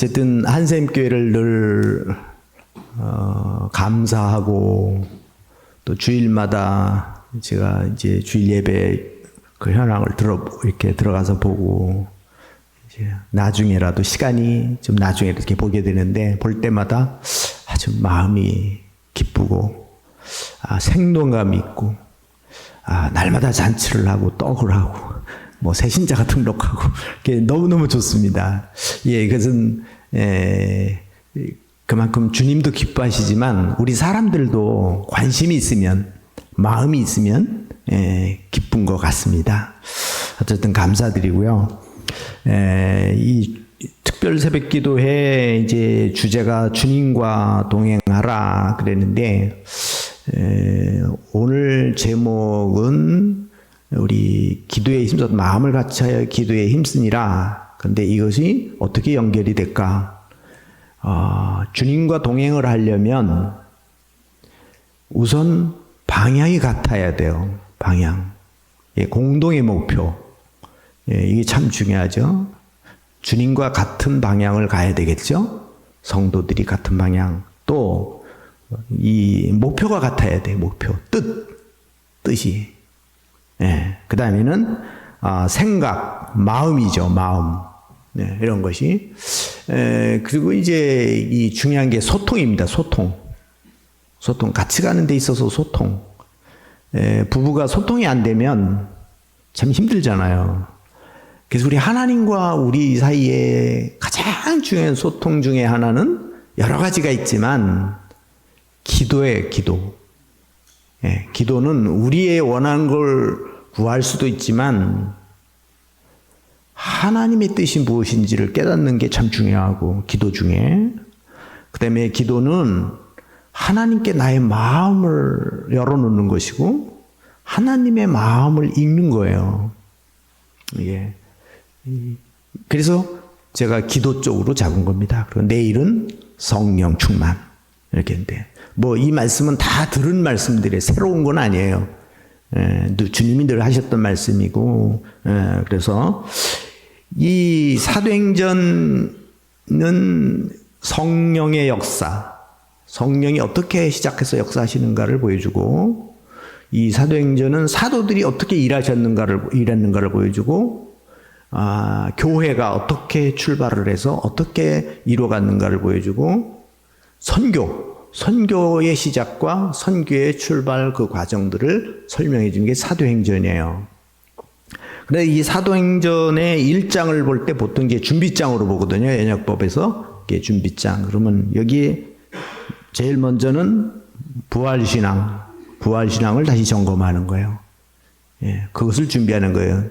어쨌든 한샘교회를 늘 감사하고 또 주일마다 제가 이제 주일 예배 그 현황을 이렇게 들어가서 보고 이제 나중에라도 시간이 좀 나중에 이렇게 보게 되는데 볼 때마다 아주 마음이 기쁘고 생동감이 있고 날마다 잔치를 하고 떡을 하고 뭐 새신자가 등록하고 너무너무 좋습니다. 예, 그것은 그만큼 주님도 기뻐하시지만 우리 사람들도 관심이 있으면 마음이 있으면 기쁜 것 같습니다. 어쨌든 감사드리고요. 이 특별 새벽기도회 이제 주제가 주님과 동행하라 그랬는데 오늘 제목은 우리 기도에 힘써 마음을 같이하여 기도에 힘쓰니라. 그런데 이것이 어떻게 연결이 될까? 주님과 동행을 하려면 우선 방향이 같아야 돼요. 방향. 공동의 목표. 이게 참 중요하죠. 주님과 같은 방향을 가야 되겠죠. 성도들이 같은 방향. 또 이 목표가 같아야 돼요. 목표. 뜻이. 그 다음에는 생각, 마음이죠. 마음. 이런 것이. 그리고 이제 이 중요한 게 소통입니다. 소통. 같이 가는 데 있어서 소통. 부부가 소통이 안 되면 참 힘들잖아요. 그래서 우리 하나님과 우리 사이에 가장 중요한 소통 중에 하나는 여러 가지가 있지만 기도예요. 기도. 기도는 우리의 원하는 걸 구할 수도 있지만 하나님의 뜻이 무엇인지를 깨닫는 게 참 중요하고 기도 중에 그 다음에 기도는 하나님께 나의 마음을 열어놓는 것이고 하나님의 마음을 읽는 거예요. 이게 그래서 제가 기도 쪽으로 잡은 겁니다. 그리고 내일은 성령 충만 이렇게 했는데 뭐 이 말씀은 다 들은 말씀들이에요. 새로운 건 아니에요. 주님이 늘 하셨던 말씀이고 그래서 이 사도행전은 성령의 역사, 성령이 어떻게 시작해서 역사하시는가를 보여주고 이 사도행전은 사도들이 어떻게 일했는가를 보여주고 교회가 어떻게 출발을 해서 어떻게 이루어갔는가를 보여주고 선교의 시작과 선교의 출발 그 과정들을 설명해 준 게 사도행전이에요. 근데 이 사도행전의 1장을 볼 때 보통 이게 준비장으로 보거든요. 연역법에서 이게 준비장. 그러면 여기 제일 먼저는 부활신앙을 다시 점검하는 거예요. 그것을 준비하는 거예요.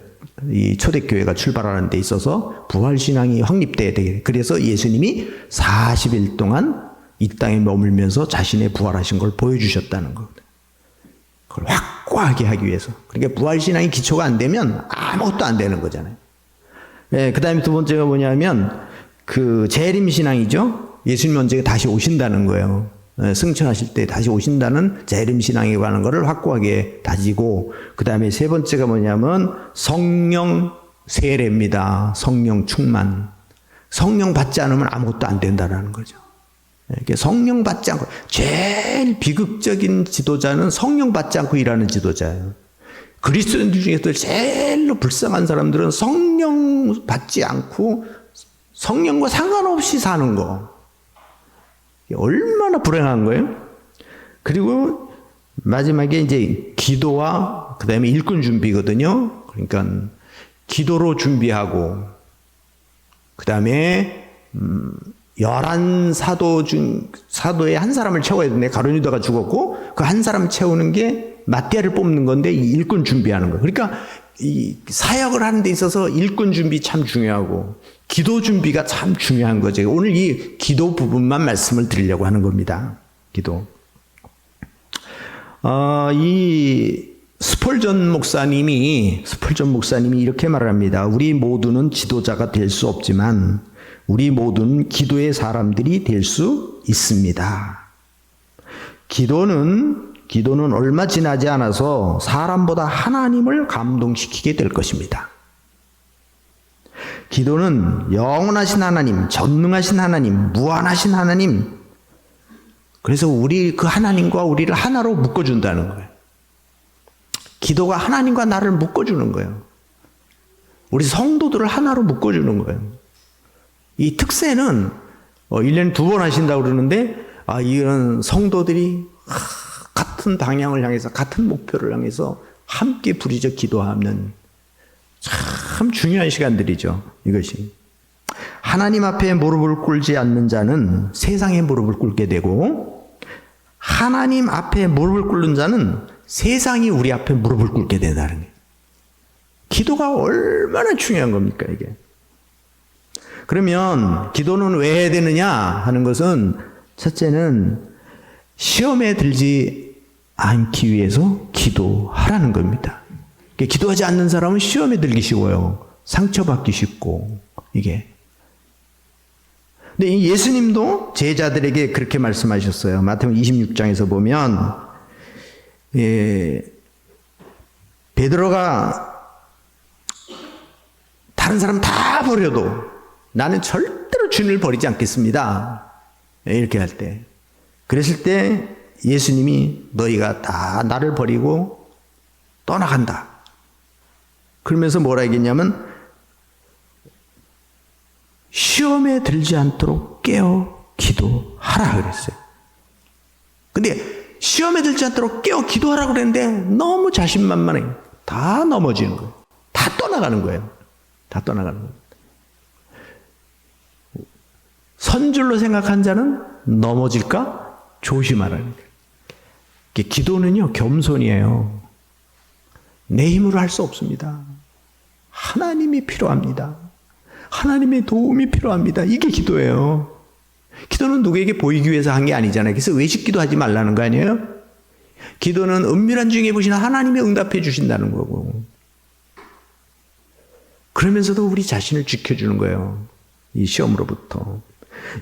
이 초대교회가 출발하는 데 있어서 부활신앙이 확립돼야 되게. 그래서 예수님이 40일 동안 이 땅에 머물면서 자신의 부활하신 걸 보여주셨다는 겁니다. 그걸 확고하게 하기 위해서. 그러니까 부활신앙이 기초가 안 되면 아무것도 안 되는 거잖아요. 그 다음에 두 번째가 뭐냐면 그 재림신앙이죠. 예수님 언제 다시 오신다는 거예요. 승천하실 때 다시 오신다는 재림신앙에 관한 거를 확고하게 다지고 그 다음에 세 번째가 뭐냐면 성령 세례입니다. 성령 충만. 성령 받지 않으면 아무것도 안 된다는 거죠. 성령 받지 않고 제일 비극적인 지도자는 성령 받지 않고 일하는 지도자예요. 그리스도인들 중에서 제일로 불쌍한 사람들은 성령 받지 않고 성령과 상관없이 사는 거. 얼마나 불행한 거예요? 그리고 마지막에 이제 기도와 그 다음에 일꾼 준비거든요. 그러니까 기도로 준비하고 그 다음에 11 사도의 한 사람을 채워야 되는데 가룟 유다가 죽었고 그 한 사람 채우는 게 마띠아를 뽑는 건데 이 일꾼 준비하는 거예요. 그러니까 이 사역을 하는 데 있어서 일꾼 준비 참 중요하고 기도 준비가 참 중요한 거죠. 오늘 이 기도 부분만 말씀을 드리려고 하는 겁니다. 기도. 이 스펄전 목사님이 이렇게 말합니다. 우리 모두는 지도자가 될 수 없지만 우리 모두는 기도의 사람들이 될 수 있습니다. 기도는 얼마 지나지 않아서 사람보다 하나님을 감동시키게 될 것입니다. 기도는 영원하신 하나님, 전능하신 하나님, 무한하신 하나님. 그래서 우리 그 하나님과 우리를 하나로 묶어준다는 거예요. 기도가 하나님과 나를 묶어주는 거예요. 우리 성도들을 하나로 묶어주는 거예요. 이 특세는 1년에 2번 하신다고 그러는데, 이런 성도들이 같은 방향을 향해서, 같은 목표를 향해서 함께 부르짖어 기도하면 참 중요한 시간들이죠. 이것이. 하나님 앞에 무릎을 꿇지 않는 자는 세상에 무릎을 꿇게 되고, 하나님 앞에 무릎을 꿇는 자는 세상이 우리 앞에 무릎을 꿇게 된다는 거예요. 기도가 얼마나 중요한 겁니까, 이게. 그러면 기도는 왜 해야 되느냐 하는 것은, 첫째는 시험에 들지 않기 위해서 기도하라는 겁니다. 기도하지 않는 사람은 시험에 들기 쉬워요. 상처받기 쉽고, 이게. 근데 예수님도 제자들에게 그렇게 말씀하셨어요. 마태복음 26장에서 보면, 베드로가 다른 사람 다 버려도 나는 절대로 주님을 버리지 않겠습니다. 이렇게 할 때. 그랬을 때 예수님이 너희가 다 나를 버리고 떠나간다. 그러면서 뭐라 했겠냐면, 시험에 들지 않도록 깨어 기도하라 그랬어요. 근데 시험에 들지 않도록 깨어 기도하라 그랬는데 너무 자신만만해. 다 넘어지는 거예요. 다 떠나가는 거예요. 다 떠나가는 거예요. 선줄로 생각한 자는 넘어질까 조심하라는 거예요. 기도는요, 겸손이에요. 내 힘으로 할 수 없습니다. 하나님이 필요합니다. 하나님의 도움이 필요합니다. 이게 기도예요. 기도는 누구에게 보이기 위해서 한 게 아니잖아요. 그래서 외식 기도하지 말라는 거 아니에요? 기도는 은밀한 중에 보시는 하나님이 응답해 주신다는 거고. 그러면서도 우리 자신을 지켜주는 거예요. 이 시험으로부터.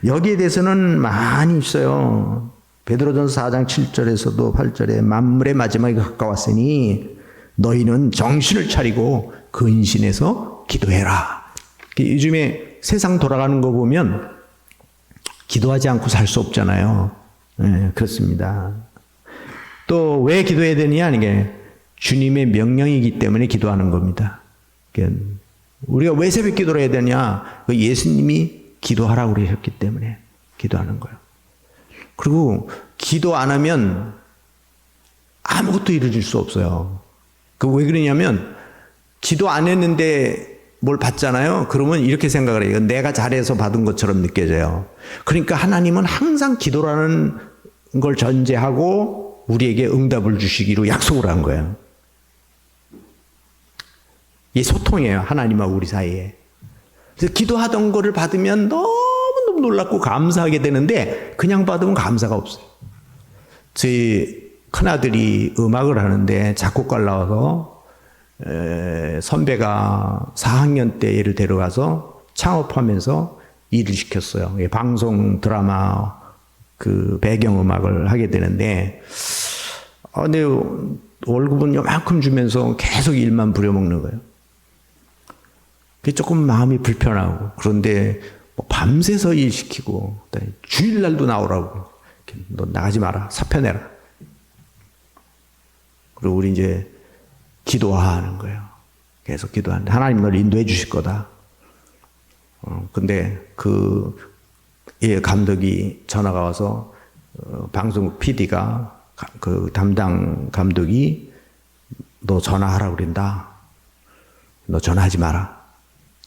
여기에 대해서는 많이 있어요. 베드로전서 4장 7절에서도 8절에 만물의 마지막이 가까웠으니 너희는 정신을 차리고 근신해서 기도해라. 요즘에 세상 돌아가는 거 보면 기도하지 않고 살 수 없잖아요. 네, 그렇습니다. 또 왜 기도해야 되느냐? 이게 주님의 명령이기 때문에 기도하는 겁니다. 우리가 왜 새벽 기도를 해야 되냐? 예수님이 기도하라고 그러셨기 때문에 기도하는 거예요. 그리고 기도 안 하면 아무것도 이루어질 수 없어요. 왜 그러냐면 기도 안 했는데 뭘 받잖아요. 그러면 이렇게 생각을 해요. 내가 잘해서 받은 것처럼 느껴져요. 그러니까 하나님은 항상 기도라는 걸 전제하고 우리에게 응답을 주시기로 약속을 한 거예요. 이게 소통이에요. 하나님하고 우리 사이에. 그래서 기도하던 거를 받으면 너무너무 놀랍고 감사하게 되는데 그냥 받으면 감사가 없어요. 저희 큰아들이 음악을 하는데 작곡가를 나와서 선배가 4학년 때 얘를 데려가서 창업하면서 일을 시켰어요. 방송 드라마 그 배경음악을 하게 되는데, 근데 월급은 요만큼 주면서 계속 일만 부려먹는 거예요. 그게 조금 마음이 불편하고, 그런데 밤새서 일 시키고, 주일날도 나오라고. 너 나가지 마라. 사표 내라. 그리고 우리 이제 기도하는 거예요. 계속 기도하는데 하나님 널 인도해 주실 거다. 근데 감독이 전화가 와서 방송국 PD가 그 담당 감독이 너 전화하라고 그런다. 너 전화하지 마라.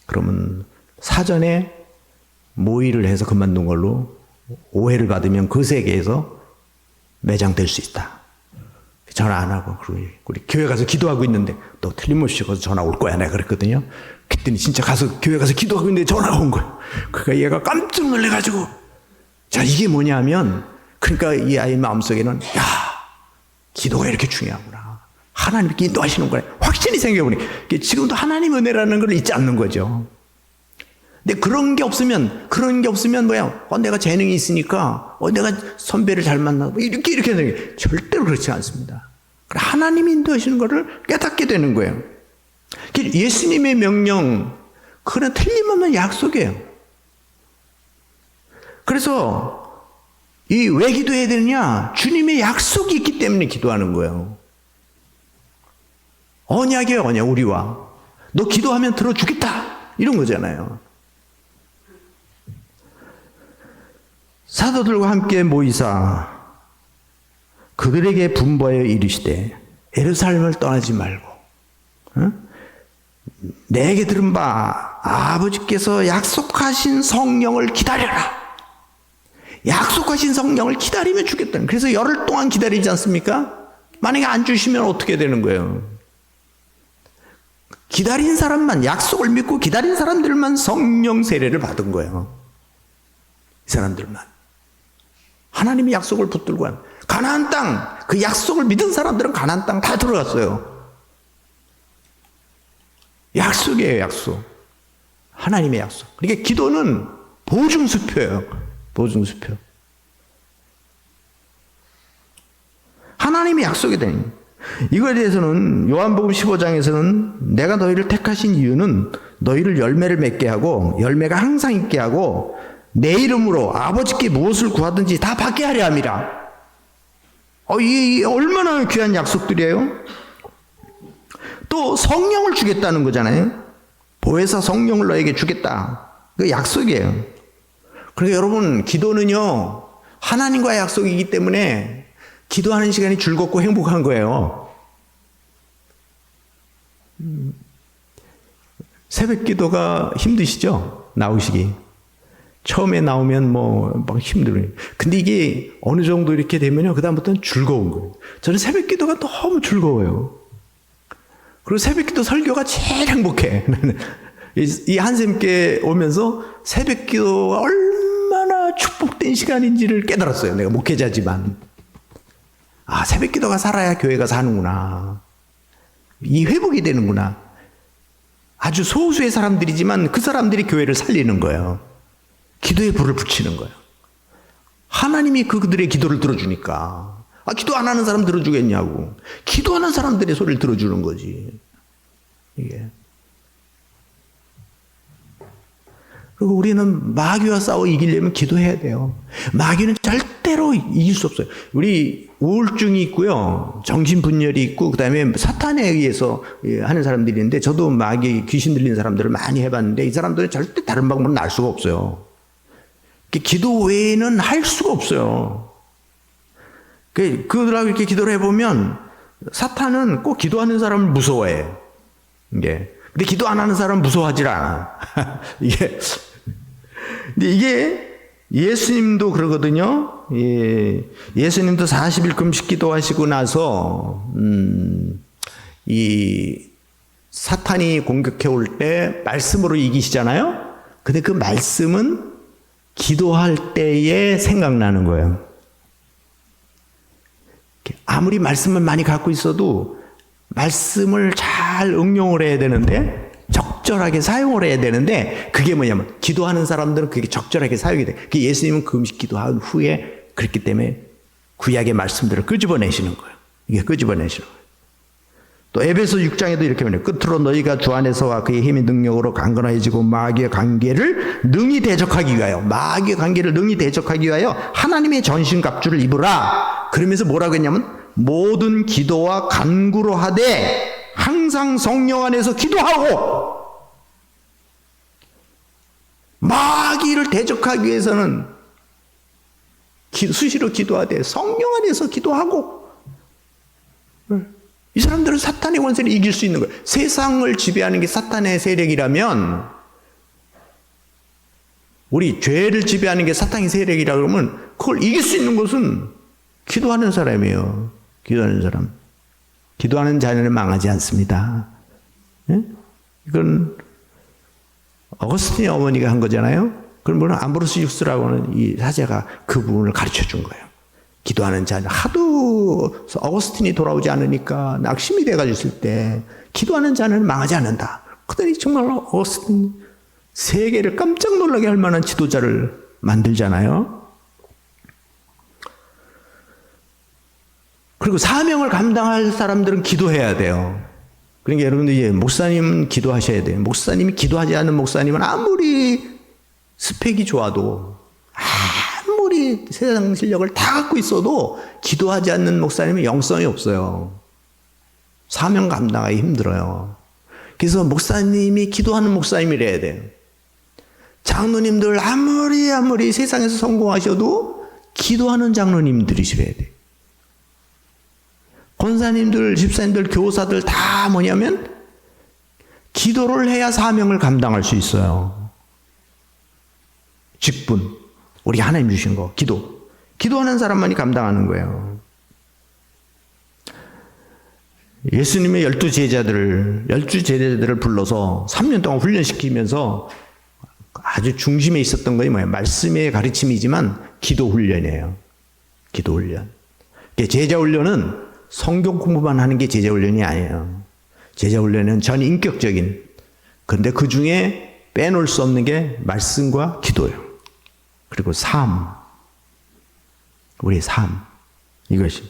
그러면 사전에 모의를 해서 그만둔 걸로 오해를 받으면 그 세계에서 매장될 수 있다. 전화 안 하고, 우리 교회 가서 기도하고 있는데, 너 틀림없이 거기서 전화 올 거야. 내가 그랬거든요. 그랬더니 진짜 교회 가서 기도하고 있는데 전화가 온 거예요. 그러니까 얘가 깜짝 놀래가지고, 자, 이게 뭐냐면, 그러니까 이 아이 마음속에는, 야, 기도가 이렇게 중요하구나. 하나님께 인도하시는구나. 확신이 생겨보니, 지금도 하나님 은혜라는 걸 잊지 않는 거죠. 근데 그런 게 없으면 뭐야? 내가 재능이 있으니까, 내가 선배를 잘 만나고, 이렇게 되는 게 절대로 그렇지 않습니다. 하나님이 인도하시는 것을 깨닫게 되는 거예요. 예수님의 명령, 그건 틀림없는 약속이에요. 그래서 이 왜 기도해야 되느냐? 주님의 약속이 있기 때문에 기도하는 거예요. 언약이에요, 언약, 우리와. 너 기도하면 들어주겠다. 이런 거잖아요. 사도들과 함께 모이사 그들에게 분부하여 이르시되 예루살렘을 떠나지 말고 내게 들은 바 아버지께서 약속하신 성령을 기다려라. 약속하신 성령을 기다리면 주겠다는. 그래서 열흘 동안 기다리지 않습니까? 만약에 안 주시면 어떻게 되는 거예요? 기다린 사람만, 약속을 믿고 기다린 사람들만 성령 세례를 받은 거예요. 이 사람들만. 하나님이 약속을 붙들고 한 가나안 땅, 그 약속을 믿은 사람들은 가나안 땅 다 들어갔어요. 약속이에요, 약속. 하나님의 약속. 그러니까 기도는 보증수표예요. 보증수표. 하나님의 약속이 되니. 이거에 대해서는 요한복음 15장에서는 내가 너희를 택하신 이유는 너희를 열매를 맺게 하고 열매가 항상 있게 하고 내 이름으로 아버지께 무엇을 구하든지 다 받게 하려 함이라. 이 얼마나 귀한 약속들이에요. 또 성령을 주겠다는 거잖아요. 보혜사 성령을 너에게 주겠다. 그 약속이에요. 그러니까 여러분, 기도는요 하나님과의 약속이기 때문에 기도하는 시간이 즐겁고 행복한 거예요. 새벽 기도가 힘드시죠? 나오시기. 처음에 나오면 막 힘들어요. 근데 이게 어느 정도 이렇게 되면요, 그다음부터는 즐거운 거예요. 저는 새벽 기도가 너무 즐거워요. 그리고 새벽 기도 설교가 제일 행복해. 이 한샘께 오면서 새벽 기도가 얼마나 축복된 시간인지를 깨달았어요. 내가 목회자지만. 새벽 기도가 살아야 교회가 사는구나. 이 회복이 되는구나. 아주 소수의 사람들이지만 그 사람들이 교회를 살리는 거예요. 기도에 불을 붙이는 거예요. 하나님이 그들의 기도를 들어주니까. 기도 안 하는 사람 들어주겠냐고. 기도하는 사람들의 소리를 들어주는 거지. 이게. 그리고 우리는 마귀와 싸워 이기려면 기도해야 돼요. 마귀는 절대로 이길 수 없어요. 우리 우울증이 있고요, 정신분열이 있고, 그 다음에 사탄에 의해서 하는 사람들이 있는데, 저도 마귀 귀신 들린 사람들을 많이 해봤는데 이 사람들은 절대 다른 방법으로 날 수가 없어요. 기도 외에는 할 수가 없어요. 그들하고 이렇게 기도를 해보면 사탄은 꼭 기도하는 사람을 무서워해. 근데 기도 안 하는 사람은 무서워하질 않아. 근데 이게 예수님도 그러거든요. 예수님도 40일 금식 기도하시고 나서 이 사탄이 공격해 올 때 말씀으로 이기시잖아요. 근데 그 말씀은 기도할 때에 생각나는 거예요. 아무리 말씀을 많이 갖고 있어도 말씀을 잘 응용을 해야 되는데, 적절하게 사용을 해야 되는데, 그게 뭐냐면 기도하는 사람들은 그게 적절하게 사용이 돼. 예수님은 금식 기도한 후에 그렇기 때문에 구약의 말씀들을 끄집어내시는 거예요. 이게 끄집어내시는 거예요. 또 에베소 6장에도 이렇게 말해요. 끝으로 너희가 주 안에서와 그의 힘의 능력으로 강건해지고 마귀의 관계를 능히 대적하기 위하여, 마귀의 관계를 능히 대적하기 위하여 하나님의 전신갑주를 입으라. 그러면서 뭐라고 했냐면 모든 기도와 간구로 하되 항상 성령 안에서 기도하고. 마귀를 대적하기 위해서는 수시로 기도하되 성령 안에서 기도하고. 이 사람들은 사탄의 권세를 이길 수 있는 거예요. 세상을 지배하는 게 사탄의 세력이라면, 우리 죄를 지배하는 게 사탄의 세력이라 그러면 그걸 이길 수 있는 것은 기도하는 사람이에요. 기도하는 사람. 기도하는 자녀는 망하지 않습니다. 네? 이건 어거스틴의 어머니가 한 거잖아요. 그럼 물론 암브로스 육스라고 하는 이 사제가 그 부분을 가르쳐 준 거예요. 기도하는 자녀. 하도 어거스틴이 돌아오지 않으니까 낙심이 돼가지고 있을 때 기도하는 자는 망하지 않는다. 그러더니 정말 어거스틴 세계를 깜짝 놀라게 할 만한 지도자를 만들잖아요. 그리고 사명을 감당할 사람들은 기도해야 돼요. 그러니까 여러분들 이제 목사님은 기도하셔야 돼요. 목사님이 기도하지 않는 목사님은 아무리 스펙이 좋아도 아무리 세상 실력을 다 갖고 있어도 기도하지 않는 목사님은 영성이 없어요. 사명 감당하기 힘들어요. 그래서 목사님이 기도하는 목사님이래야 돼요. 장로님들 아무리 세상에서 성공하셔도 기도하는 장로님들이시래야 돼요. 권사님들, 집사님들, 교사들 다 뭐냐면 기도를 해야 사명을 감당할 수 있어요. 직분, 우리 하나님 주신 거, 기도. 기도하는 사람만이 감당하는 거예요. 예수님의 12제자들을 불러서 3년 동안 훈련시키면서 아주 중심에 있었던 것이 뭐예요? 말씀의 가르침이지만 기도 훈련이에요. 기도 훈련. 제자 훈련은 성경 공부만 하는 게 제자 훈련이 아니에요. 제자 훈련은 전 인격적인, 근데 그 중에 빼놓을 수 없는 게 말씀과 기도예요. 그리고 삶, 우리의 삶, 이것이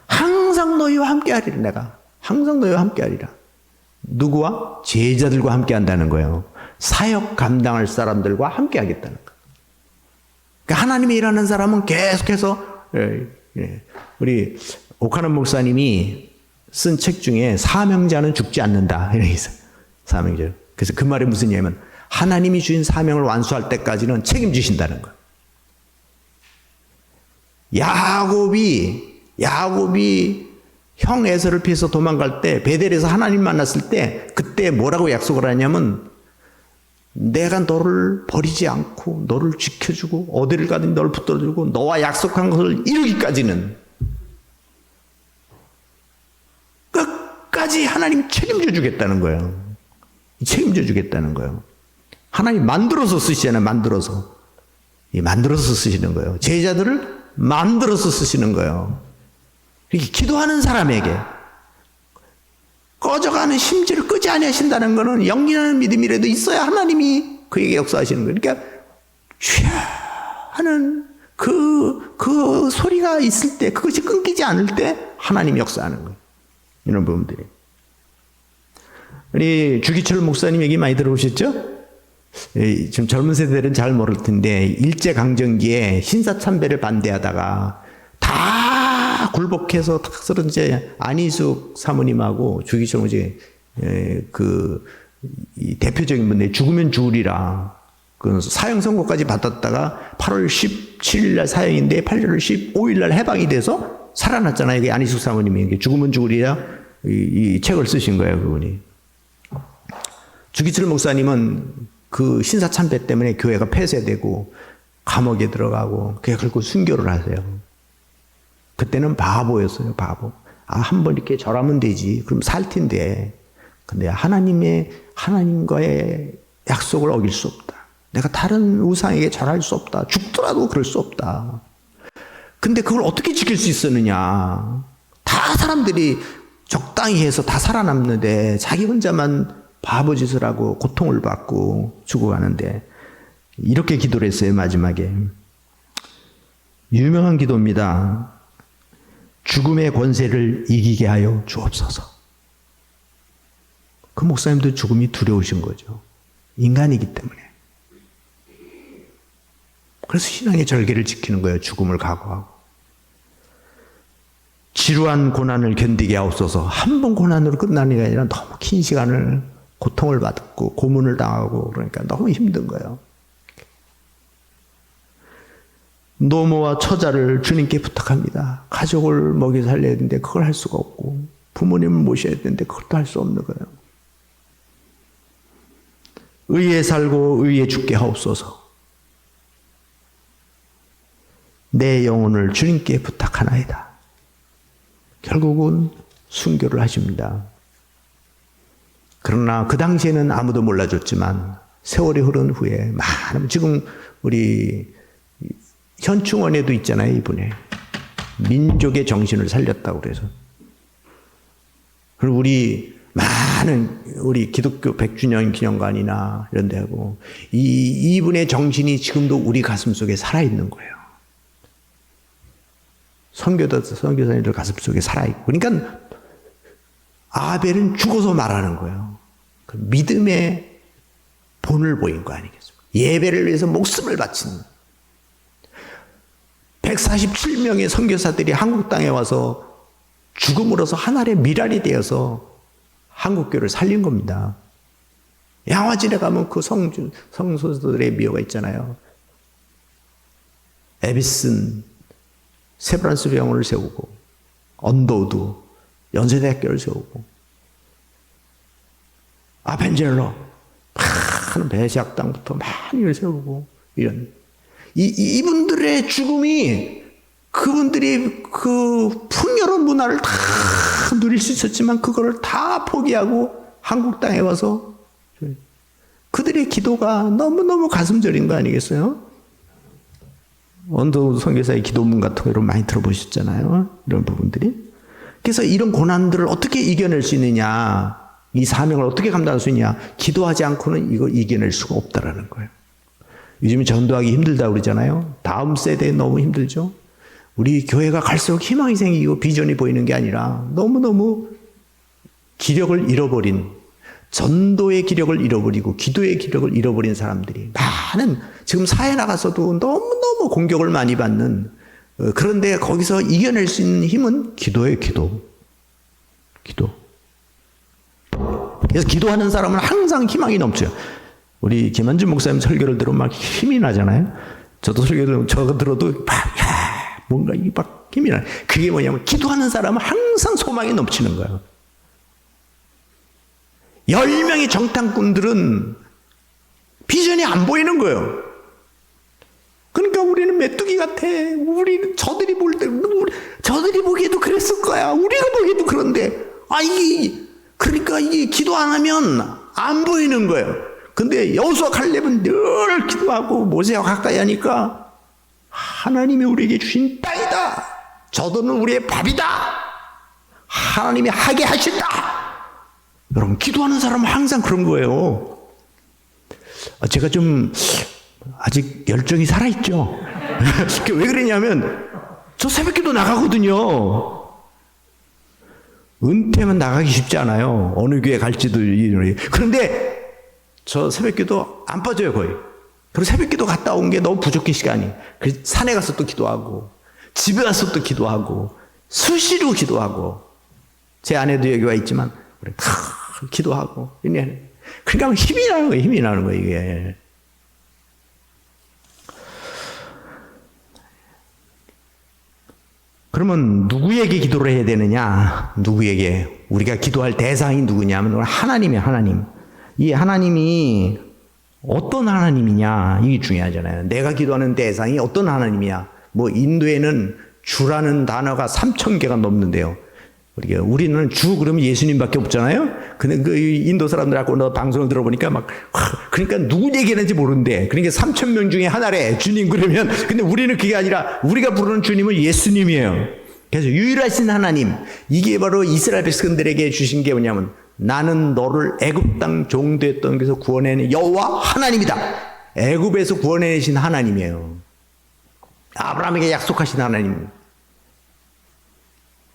항상 너희와 함께하리라. 내가 항상 너희와 함께하리라. 누구와? 제자들과 함께한다는 거예요. 사역 감당할 사람들과 함께하겠다는 거예요. 그러니까 하나님이 일하는 사람은 계속해서 우리 오카는 목사님이 쓴 책 중에 사명자는 죽지 않는다 이런 게 있어요. 사명자. 그래서 그 말이 무슨 얘기냐면 하나님이 주신 사명을 완수할 때까지는 책임지신다는 거예요. 야곱이 형 에서를 피해서 도망갈 때 베델에서 하나님 만났을 때 그때 뭐라고 약속을 하냐면 내가 너를 버리지 않고 너를 지켜주고 어디를 가든 너를 붙들어주고 너와 약속한 것을 이루기까지는 끝까지 하나님 책임져 주겠다는 거예요. 책임져 주겠다는 거예요. 하나님 만들어서 쓰시잖아요. 만들어서 쓰시는 거예요. 제자들을 만들어서 쓰시는 거예요. 이렇게 기도하는 사람에게 꺼져가는 심지를 끄지 아니하신다는 것은 영리하는 믿음이라도 있어야 하나님이 그에게 역사하시는 거예요. 그러니까 쥐야 하는 그 소리가 있을 때, 그것이 끊기지 않을 때 하나님이 역사하는 거예요. 이런 부분들이. 우리 주기철 목사님 얘기 많이 들어보셨죠? 지금 젊은 세대들은 잘 모를 텐데 일제강점기에 신사참배를 반대하다가 다 굴복해서 탁서로 이제 안희숙 사모님하고 주기철 이제 이 대표적인 분들 죽으면 죽으리라 그 사형 선고까지 받았다가 8월 17일 날 사형인데 8월 15일 날 해방이 돼서 살아났잖아요. 이게 안희숙 사모님이 죽으면 죽으리라 이 책을 쓰신 거예요, 그분이. 주기철 목사님은 그 신사참배 때문에 교회가 폐쇄되고 감옥에 들어가고 결국 순교를 하세요. 그때는 바보였어요, 바보. 한번 이렇게 절하면 되지. 그럼 살 텐데. 근데 하나님과의 약속을 어길 수 없다. 내가 다른 우상에게 절할 수 없다. 죽더라도 그럴 수 없다. 근데 그걸 어떻게 지킬 수 있었느냐. 다 사람들이 적당히 해서 다 살아남는데 자기 혼자만 바보 짓을 하고 고통을 받고 죽어가는데 이렇게 기도를 했어요, 마지막에. 유명한 기도입니다. 죽음의 권세를 이기게 하여 주옵소서. 그 목사님도 죽음이 두려우신 거죠. 인간이기 때문에. 그래서 신앙의 절개를 지키는 거예요. 죽음을 각오하고. 지루한 고난을 견디게 하옵소서. 한 번 고난으로 끝나는 게 아니라 너무 긴 시간을 고통을 받고 고문을 당하고 그러니까 너무 힘든 거예요. 노모와 처자를 주님께 부탁합니다. 가족을 먹여 살려야 되는데 그걸 할 수가 없고 부모님을 모셔야 되는데 그것도 할 수 없는 거예요. 의에 살고 의에 죽게 하옵소서. 내 영혼을 주님께 부탁하나이다. 결국은 순교를 하십니다. 그러나 그 당시에는 아무도 몰라줬지만 세월이 흐른 후에 많은, 지금 우리 현충원에도 있잖아요, 이분에. 민족의 정신을 살렸다고 그래서. 그리고 우리 기독교 100주년 기념관이나 이런 데 하고, 이분의 정신이 지금도 우리 가슴 속에 살아있는 거예요. 선교사님들 가슴 속에 살아있고. 그러니까 아벨은 죽어서 말하는 거예요. 그 믿음의 본을 보인 거 아니겠습니까? 예배를 위해서 목숨을 바친 147명의 선교사들이 한국 땅에 와서 죽음으로써 하나의 미랄이 되어서 한국교를 살린 겁니다. 양화진에 가면 그 성소들의 미호가 있잖아요. 에비슨 세브란스 병원을 세우고 언더우드 연세대학교를 세우고 아펜젤러 많은 배시학당부터 많이 세우고 이런 이분들의 죽음이 그분들이 그 풍요로운 문화를 다 누릴 수 있었지만 그거를 다 포기하고 한국 땅에 와서 그들의 기도가 너무너무 가슴 저린 거 아니겠어요? 언더우드 선교사의 기도문 같은 거 여러분 많이 들어보셨잖아요. 이런 부분들이. 그래서 이런 고난들을 어떻게 이겨낼 수 있느냐, 이 사명을 어떻게 감당할 수 있냐, 기도하지 않고는 이걸 이겨낼 수가 없다라는 거예요. 요즘에 전도하기 힘들다고 그러잖아요. 다음 세대에 너무 힘들죠. 우리 교회가 갈수록 희망이 생기고 비전이 보이는 게 아니라 너무너무 기력을 잃어버린, 전도의 기력을 잃어버리고 기도의 기력을 잃어버린 사람들이 많은, 지금 사회 나가서도 너무너무 공격을 많이 받는, 그런데 거기서 이겨낼 수 있는 힘은 기도예요. 기도. 그래서 기도하는 사람은 항상 희망이 넘쳐요. 우리 김한준 목사님 설교를 들으면 막 힘이 나잖아요. 저도 설교 들어도 막 뭔가 이게 막 힘이 나요. 그게 뭐냐면 기도하는 사람은 항상 소망이 넘치는 거예요. 10명의 정탐꾼들은 비전이 안 보이는 거예요. 그러니까 우리는 메뚜기 같아. 우리는 저들이 볼 때, 저들이 보기에도 그랬을 거야. 우리가 보기에도 그런데, 그러니까 이게 기도 안 하면 안 보이는 거예요. 근데 여호수아 칼렙은 늘 기도하고 모세와 가까이 하니까 하나님이 우리에게 주신 땅이다. 저들은 우리의 밥이다. 하나님이 하게 하신다. 여러분, 기도하는 사람은 항상 그런 거예요. 제가 좀 아직 열정이 살아있죠. 왜 그러냐면 저 새벽기도 나가거든요. 은퇴하면 나가기 쉽지 않아요. 어느 교회 갈지도. 그런데 저 새벽기도 안 빠져요, 거의. 그리고 새벽기도 갔다 온 게 너무 부족해, 시간이. 그래서 산에 가서 또 기도하고 집에 가서 또 기도하고 수시로 기도하고, 제 아내도 여기 와 있지만 우리 다 기도하고. 그러니까 힘이 나는 거예요, 이게. 그러면 누구에게 기도를 해야 되느냐? 누구에게? 우리가 기도할 대상이 누구냐면 하나님이에요. 하나님. 이 하나님이 어떤 하나님이냐, 이게 중요하잖아요. 내가 기도하는 대상이 어떤 하나님이냐. 인도에는 주라는 단어가 3,000개가 넘는데요. 우리는 주 그러면 예수님밖에 없잖아요. 근데 그 인도 사람들하고 방송을 들어보니까 그러니까 누구 얘기하는지 모르는데, 그러니까 3,000명 중에 하나래, 주님 그러면. 근데 우리는 그게 아니라 우리가 부르는 주님은 예수님이에요. 그래서 유일하신 하나님, 이게 바로 이스라엘 백성들에게 주신 게 뭐냐면, 나는 너를 애굽 땅 종되었던 데서 구원해낸 여호와 하나님이다. 애굽에서 구원해내신 하나님이에요. 아브라함에게 약속하신 하나님,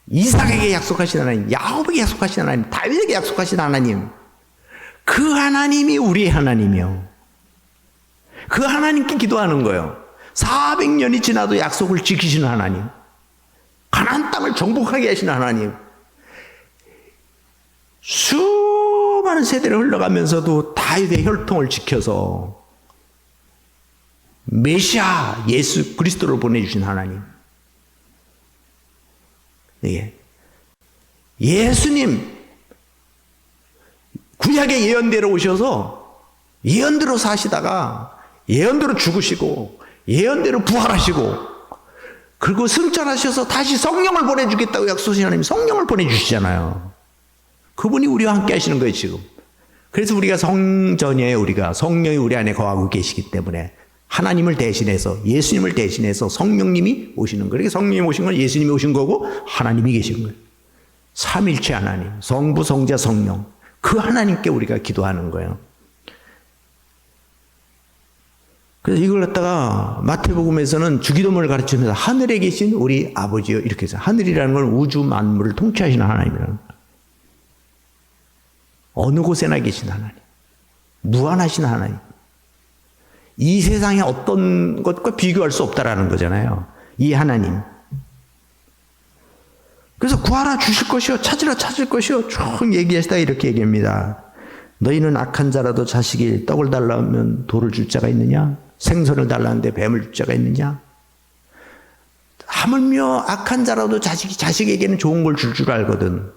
이삭에게 약속하신 하나님, 야곱에게 약속하신 하나님, 다윗에게 약속하신 하나님, 그 하나님이 우리의 하나님이요. 그 하나님께 기도하는 거예요. 400년이 지나도 약속을 지키시는 하나님, 가나안 땅을 정복하게 하시는 하나님, 수많은 세대를 흘러가면서도 다윗의 혈통을 지켜서 메시아 예수 그리스도를 보내주신 하나님. 예수님 구약의 예언대로 오셔서 예언대로 사시다가 예언대로 죽으시고 예언대로 부활하시고, 그리고 승천하셔서 다시 성령을 보내주겠다고 약속하신 하나님, 성령을 보내주시잖아요. 그분이 우리와 함께 하시는 거예요, 지금. 그래서 우리가 성전이에요. 우리가 성령이 우리 안에 거하고 계시기 때문에 하나님을 대신해서, 예수님을 대신해서 성령님이 오시는 거예요. 성령이 오신 건 예수님이 오신 거고 하나님이 계신 거예요. 삼일체 하나님, 성부, 성자, 성령, 그 하나님께 우리가 기도하는 거예요. 그래서 이걸 갖다가 마태복음에서는 주기도문을 가르치면서 하늘에 계신 우리 아버지요, 이렇게 해서, 하늘이라는 건 우주 만물을 통치하시는 하나님이라는 거예요. 어느 곳에나 계신 하나님. 무한하신 하나님. 이 세상의 어떤 것과 비교할 수 없다라는 거잖아요. 이 하나님. 그래서 구하라 주실 것이요 찾으라 찾을 것이요 쭉 얘기하시다가 이렇게 얘기합니다. 너희는 악한 자라도 자식이 떡을 달라면 돌을 줄 자가 있느냐? 생선을 달라는데 뱀을 줄 자가 있느냐? 하물며 악한 자라도 자식에게는 좋은 걸 줄 줄 알거든.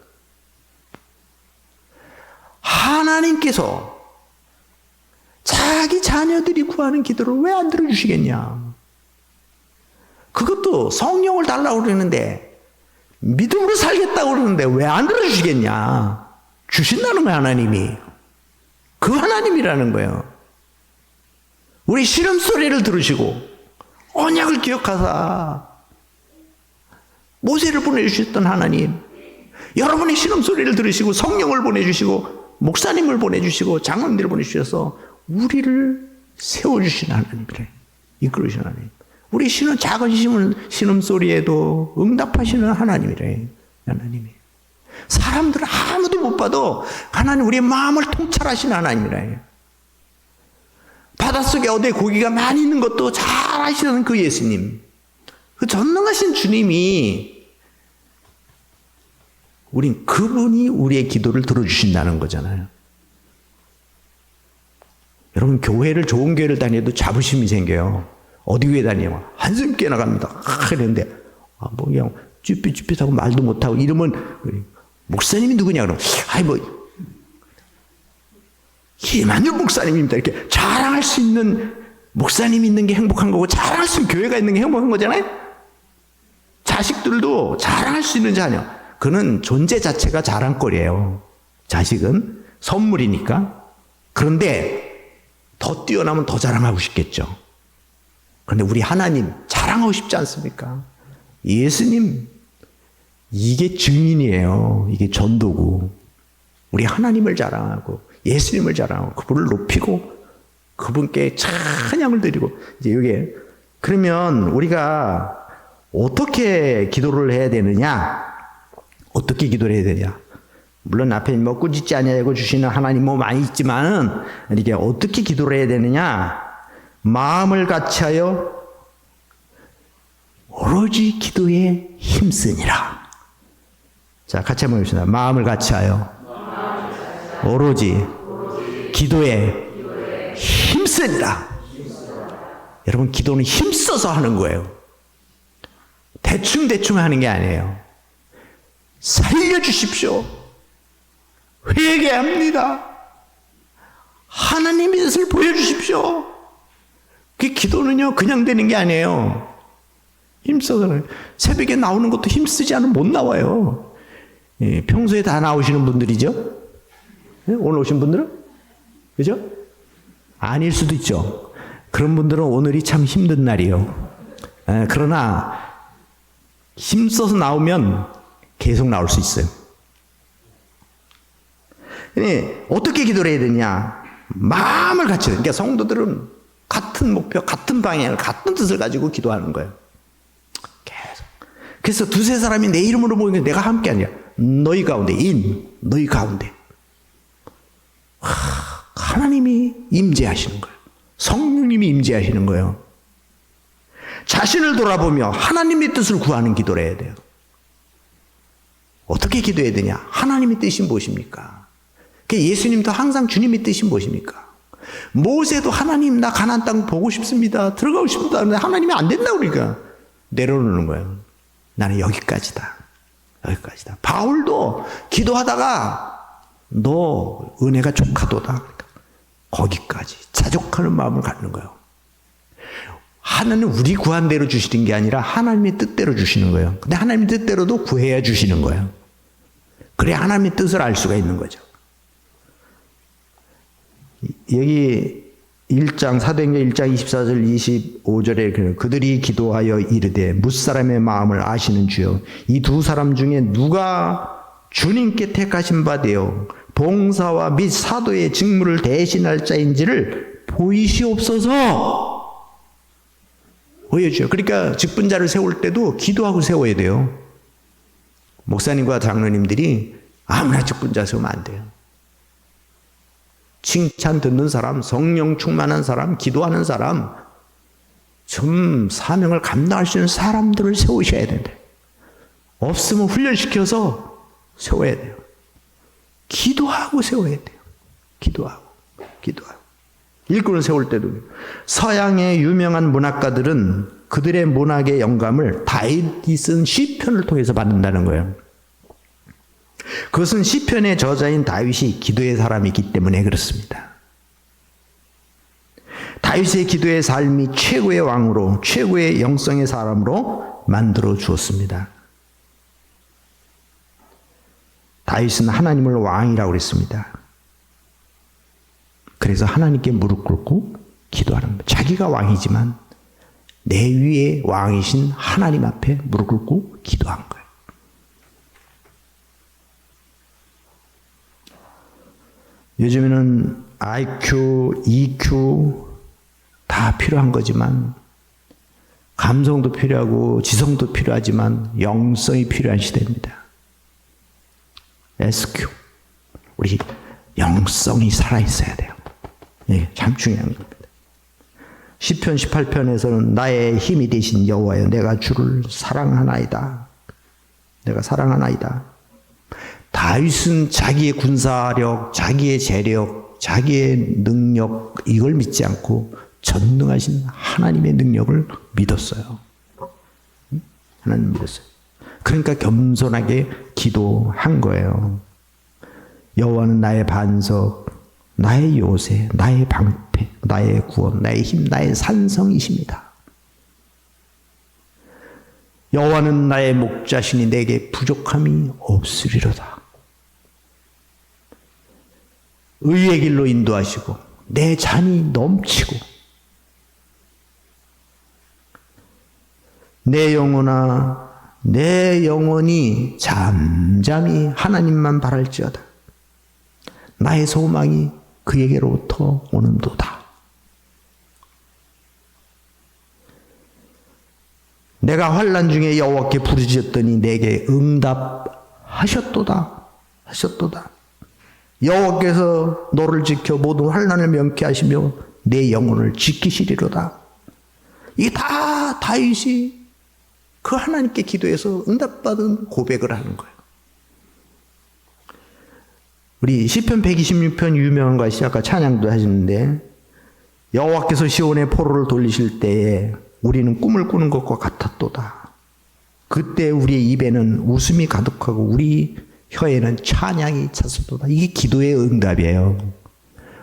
하나님께서 자기 자녀들이 구하는 기도를 왜 안 들어주시겠냐? 그것도 성령을 달라고 그러는데 믿음으로 살겠다고 그러는데 왜 안 들어주시겠냐? 주신다는 거야, 하나님이. 그 하나님이라는 거예요. 우리 신음소리를 들으시고 언약을 기억하사 모세를 보내주셨던 하나님, 여러분의 신음소리를 들으시고 성령을 보내주시고 목사님을 보내주시고 장로님들을 보내주셔서 우리를 세워주신 하나님이래. 이끌으신 하나님. 우리 작은 신음소리에도 응답하시는 하나님이래. 하나님이. 사람들은 아무도 못 봐도 하나님 우리의 마음을 통찰하시는 하나님이래. 바닷속에 어디에 고기가 많이 있는 것도 잘 아시는 그 예수님. 그 전능하신 주님이 그분이 우리의 기도를 들어주신다는 거잖아요. 여러분 교회를 좋은 교회를 다녀도 자부심이 생겨요. 어디 교회 다니면 한숨 깨 나갑니다. 그랬는데 그냥 쭈삣쭈삣하고 말도 못하고 이러면 목사님이 누구냐 그러면 김한율 목사님입니다. 이렇게 자랑할 수 있는 목사님이 있는 게 행복한 거고 자랑할 수 있는 교회가 있는 게 행복한 거잖아요. 자식들도 자랑할 수 있는 자녀. 그는 존재 자체가 자랑거리예요. 자식은 선물이니까. 그런데 더 뛰어나면 더 자랑하고 싶겠죠. 그런데 우리 하나님 자랑하고 싶지 않습니까? 예수님 이게 증인이에요. 이게 전도고. 우리 하나님을 자랑하고 예수님을 자랑하고 그분을 높이고 그분께 찬양을 드리고 이제 이게 그러면 우리가 어떻게 기도를 해야 되느냐? 어떻게 기도를 해야 되냐? 물론 앞에 꾸짖지 아니하고 주시는 하나님 많이 있지만은 이게 어떻게 기도를 해야 되느냐? 마음을 같이하여 오로지 기도에 힘쓰니라. 자, 같이 한번 해봅시다. 마음을 같이하여 오로지 기도에 힘쓰니라. 여러분 기도는 힘써서 하는 거예요. 대충 하는 게 아니에요. 살려주십시오. 회개합니다. 하나님의 뜻을 보여주십시오. 그 기도는요 그냥 되는 게 아니에요. 힘써서 새벽에 나오는 것도 힘쓰지 않으면 못 나와요. 예, 평소에 다 나오시는 분들이죠. 예, 오늘 오신 분들은 그죠? 아닐 수도 있죠. 그런 분들은 오늘이 참 힘든 날이에요. 예, 그러나 힘써서 나오면 계속 나올 수 있어요. 어떻게 기도를 해야 되냐? 마음을 같이. 그러니까 성도들은 같은 목표, 같은 방향, 같은 뜻을 가지고 기도하는 거예요. 계속. 그래서 두세 사람이 내 이름으로 모이는 게 내가 함께 아니야. 너희 가운데, 너희 가운데. 하나님이 임재하시는 거예요. 성령님이 임재하시는 거예요. 자신을 돌아보며 하나님의 뜻을 구하는 기도를 해야 돼요. 어떻게 기도해야 되냐? 하나님의 뜻이 무엇입니까? 예수님도 항상 주님의 뜻이 무엇입니까? 모세도 하나님 나 가나안 땅 보고 싶습니다. 들어가고 싶습니다. 근데 하나님이 안 된다 그러니까 내려놓는 거예요. 나는 여기까지다. 여기까지다. 바울도 기도하다가 너 은혜가 족하도다. 그러니까 거기까지 자족하는 마음을 갖는 거예요. 하나님은 우리 구한 대로 주시는 게 아니라 하나님의 뜻대로 주시는 거예요. 근데 하나님의 뜻대로도 구해야 주시는 거예요. 그래야 하나님의 뜻을 알 수가 있는 거죠. 여기 1장 사도행전 1장 24절 25절에 그들이 기도하여 이르되 뭇사람의 마음을 아시는 주여 이 두 사람 중에 누가 주님께 택하신 바 되어 봉사와 및 사도의 직무를 대신할 자인지를 보이시옵소서. 보여줘요. 그러니까 직분자를 세울 때도 기도하고 세워야 돼요. 목사님과 장로님들이 아무나 직분자 세우면 안 돼요. 칭찬 듣는 사람, 성령 충만한 사람, 기도하는 사람, 좀 사명을 감당할 수 있는 사람들을 세우셔야 된대. 없으면 훈련시켜서 세워야 돼요. 기도하고 세워야 돼요. 기도하고. 일꾼을 세울 때도. 서양의 유명한 문학가들은 그들의 문학의 영감을 다윗이 쓴 시편을 통해서 받는다는 거예요. 그것은 시편의 저자인 다윗이 기도의 사람이기 때문에 그렇습니다. 다윗의 기도의 삶이 최고의 왕으로, 최고의 영성의 사람으로 만들어 주었습니다. 다윗은 하나님을 왕이라고 그랬습니다. 그래서 하나님께 무릎 꿇고 기도하는 거예요. 자기가 왕이지만 내 위에 왕이신 하나님 앞에 무릎 꿇고 기도한 거예요. 요즘에는 IQ, EQ 다 필요한 거지만 감성도 필요하고 지성도 필요하지만 영성이 필요한 시대입니다. SQ. 우리 영성이 살아있어야 돼요. 네, 참 중요한 겁니다. 시편 18편에서는 나의 힘이 되신 여호와여 내가 주를 사랑하나이다. 내가 사랑하나이다. 다윗은 자기의 군사력, 자기의 재력, 자기의 능력 이걸 믿지 않고 전능하신 하나님의 능력을 믿었어요. 하나님 믿었어요. 그러니까 겸손하게 기도한 거예요. 여호와는 나의 반석, 나의 요새, 나의 방패, 나의 구원, 나의 힘, 나의 산성이십니다. 여호와는 나의 목자시니 내게 부족함이 없으리로다. 의의 길로 인도하시고 내 잔이 넘치고 내 영혼아 내 영혼이 잠잠히 하나님만 바랄지어다. 나의 소망이 그에게로부터 오는도다. 내가 환난 중에 여호와께 부르짖었더니 내게 응답하셨도다. 하셨도다. 여호와께서 너를 지켜 모든 환난을 명쾌하시며 내 영혼을 지키시리로다. 이게 다 다윗이 그 하나님께 기도해서 응답받은 고백을 하는 거예요. 우리 시편 126편 유명한 것이 아까 찬양도 하시는데 여호와께서 시온의 포로를 돌리실 때에 우리는 꿈을 꾸는 것과 같았도다. 그때 우리의 입에는 웃음이 가득하고 우리 혀에는 찬양이 찼었도다. 이게 기도의 응답이에요.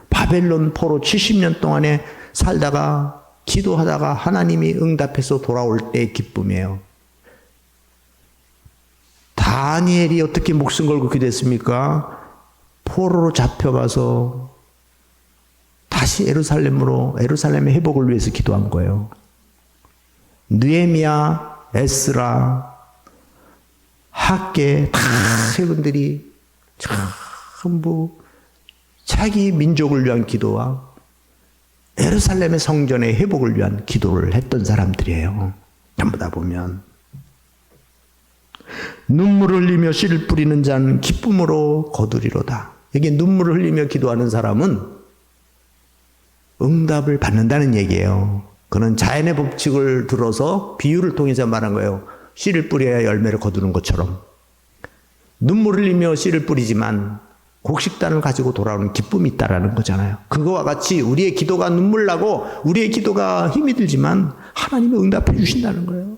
바벨론 포로 70년 동안에 살다가 기도하다가 하나님이 응답해서 돌아올 때의 기쁨이에요. 다니엘이 어떻게 목숨 걸고 기도했습니까? 포로로 잡혀가서 다시 예루살렘의 회복을 위해서 기도한 거예요. 느헤미야, 에스라, 학계 다 세분들이 전부 자기 민족을 위한 기도와 예루살렘의 성전의 회복을 위한 기도를 했던 사람들이에요. 전부 다 보면 눈물을 흘리며 씨를 뿌리는 자는 기쁨으로 거두리로다. 여기 눈물을 흘리며 기도하는 사람은 응답을 받는다는 얘기예요. 그는 자연의 법칙을 들어서 비유를 통해서 말한 거예요. 씨를 뿌려야 열매를 거두는 것처럼 눈물을 흘리며 씨를 뿌리지만 곡식단을 가지고 돌아오는 기쁨이 있다라는 거잖아요. 그거와 같이 우리의 기도가 눈물 나고 우리의 기도가 힘이 들지만 하나님이 응답해 주신다는 거예요.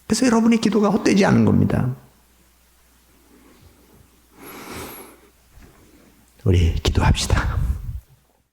그래서 여러분의 기도가 헛되지 않은 겁니다. 우리 기도합시다.